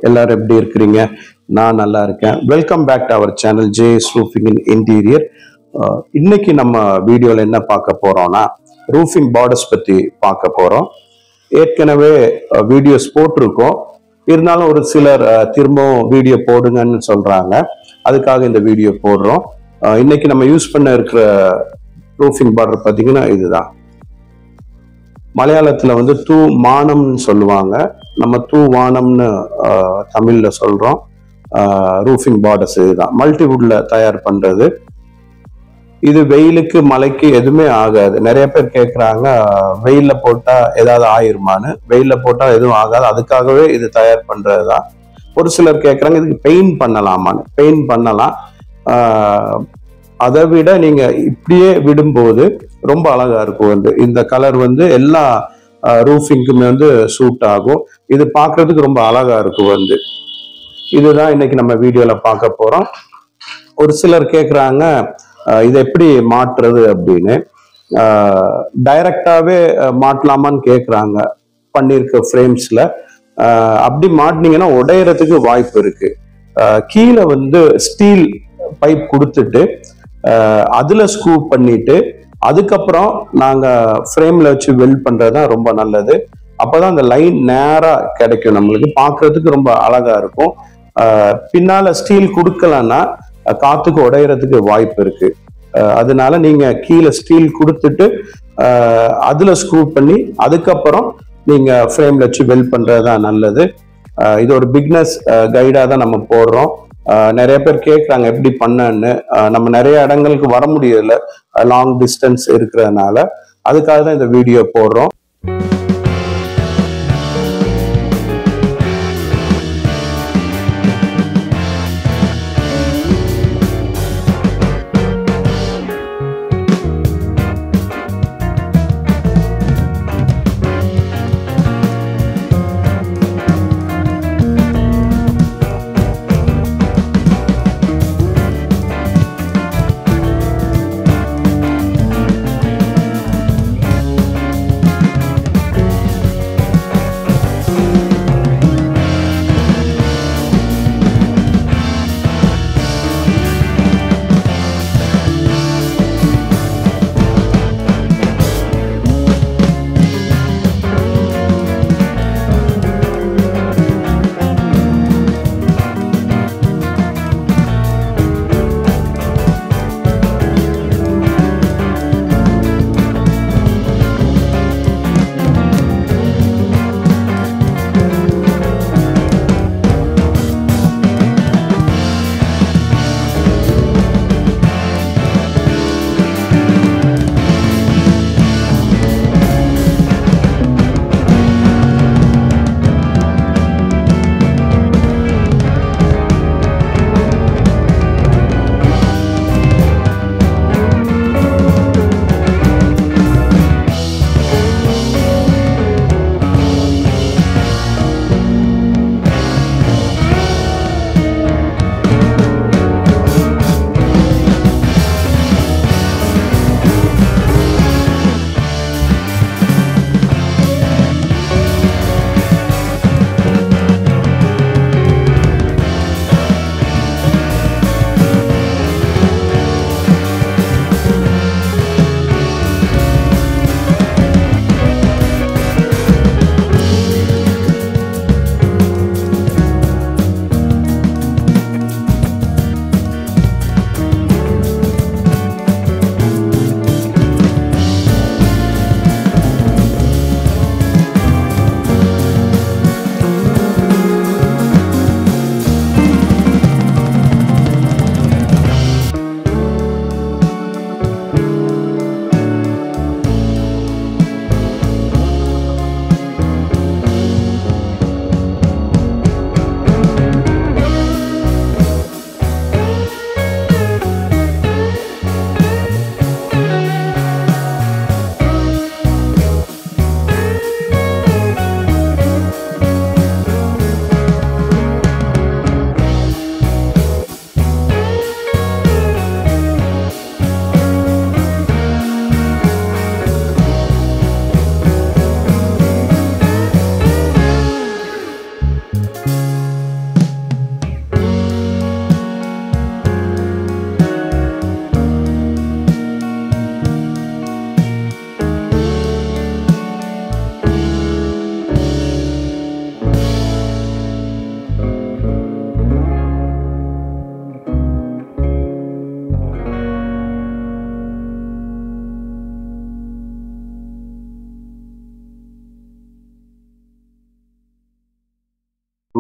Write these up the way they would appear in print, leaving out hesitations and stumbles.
எல்லாரும் எப்படி இருக்கிறீங்க? நான் நல்லா இருக்கேன். Welcome back to our channel JS roofing in interior. இன்னைக்கு நம்ம வீடியோவில் என்ன பார்க்க போறோம்னா, ரூஃபிங் பார்டர்ஸ் பற்றி பார்க்க போறோம். ஏற்கனவே வீடியோஸ் போட்டிருக்கோம், இருந்தாலும் ஒரு சிலர் திரும்பவும் வீடியோ போடுங்கன்னு சொல்றாங்க. அதுக்காக இந்த வீடியோ போடுறோம். இன்னைக்கு நம்ம யூஸ் பண்ண இருக்கிற ரூஃபிங் பார்டர் பார்த்தீங்கன்னா இதுதான். மலையாளத்துல வந்து தூ மானம்னு சொல்லுவாங்க, நம்ம தூ வானம்னு தமிழ்ல சொல்றோம். ரூஃபிங் பார்டர்ஸ் இதுதான், மல்டிவுட்ல தயார் பண்றது. இது வெயிலுக்கு மழைக்கு எதுவுமே ஆகாது. நிறைய பேர் கேட்குறாங்க, வெயில்ல போட்டா ஏதாவது ஆயிருமான்னு. வெயில்ல போட்டா எதுவும் ஆகாது, அதுக்காகவே இது தயார் பண்றதுதான். ஒரு சிலர் கேட்குறாங்க, இதுக்கு பெயிண்ட் பண்ணலாமான்னு. பெயிண்ட் பண்ணலாம். அதை விட நீங்க இப்படியே விடும்போது ரொம்ப அழகா இருக்கும். வந்து இந்த கலர் வந்து எல்லா ரூஃபிங்குமே வந்து சூட் ஆகும். இது பார்க்கறதுக்கு ரொம்ப அழகா இருக்கும். வந்து இதுதான் இன்னைக்கு நம்ம வீடியோல பார்க்க போறோம். ஒரு சிலர் கேட்குறாங்க, இதை எப்படி மாற்றுறது அப்படின்னு. டைரக்டாவே மாட்டலாமான்னு கேட்குறாங்க. பண்ணியிருக்க ஃப்ரேம்ஸ்ல அப்படி மாட்டினீங்கன்னா உடையறதுக்கு வாய்ப்பு இருக்கு. கீழே வந்து ஸ்டீல் பைப் கொடுத்துட்டு அதுல ஸ்க்ரூ பண்ணிட்டு அதுக்கப்புறம் நாங்க ஃப்ரேம்ல வச்சு வெல்ட் பண்றதுதான் ரொம்ப நல்லது. அப்பதான் அந்த லைன் நேரா கிடைக்கும், நம்மளுக்கு பார்க்கறதுக்கு ரொம்ப அழகா இருக்கும். பின்னால ஸ்டீல் கொடுக்கலன்னா காத்துக்கு உடையறதுக்கு வாய்ப்பு இருக்கு. அதனால நீங்க கீழே ஸ்டீல் கொடுத்துட்டு அதுல ஸ்க்ரூ பண்ணி அதுக்கப்புறம் நீங்க ஃப்ரேம்ல வச்சு வெல்ட் பண்றதுதான் நல்லது. இது ஒரு பிக்னஸ் கைடா தான் நம்ம போடுறோம். நிறைய பேர் கேட்குறாங்க எப்படி பண்ணன்னு. நம்ம நிறைய இடங்களுக்கு வர முடியல, லாங் டிஸ்டன்ஸ் இருக்கிறதுனால. அதுக்காக தான் இந்த வீடியோ போடுறோம்.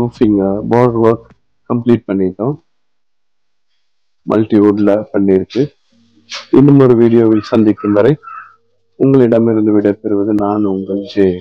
ரூஃபிங் போர்ட் ஒர்க் கம்ப்ளீட் பண்ணிட்டோம். மல்டிவுட்ல பண்ணியிருக்கு. இன்னும் ஒரு வீடியோவில் சந்திக்கும் வரை உங்களிடமிருந்து விடைபெறுவது நான் உங்கள் ஜே.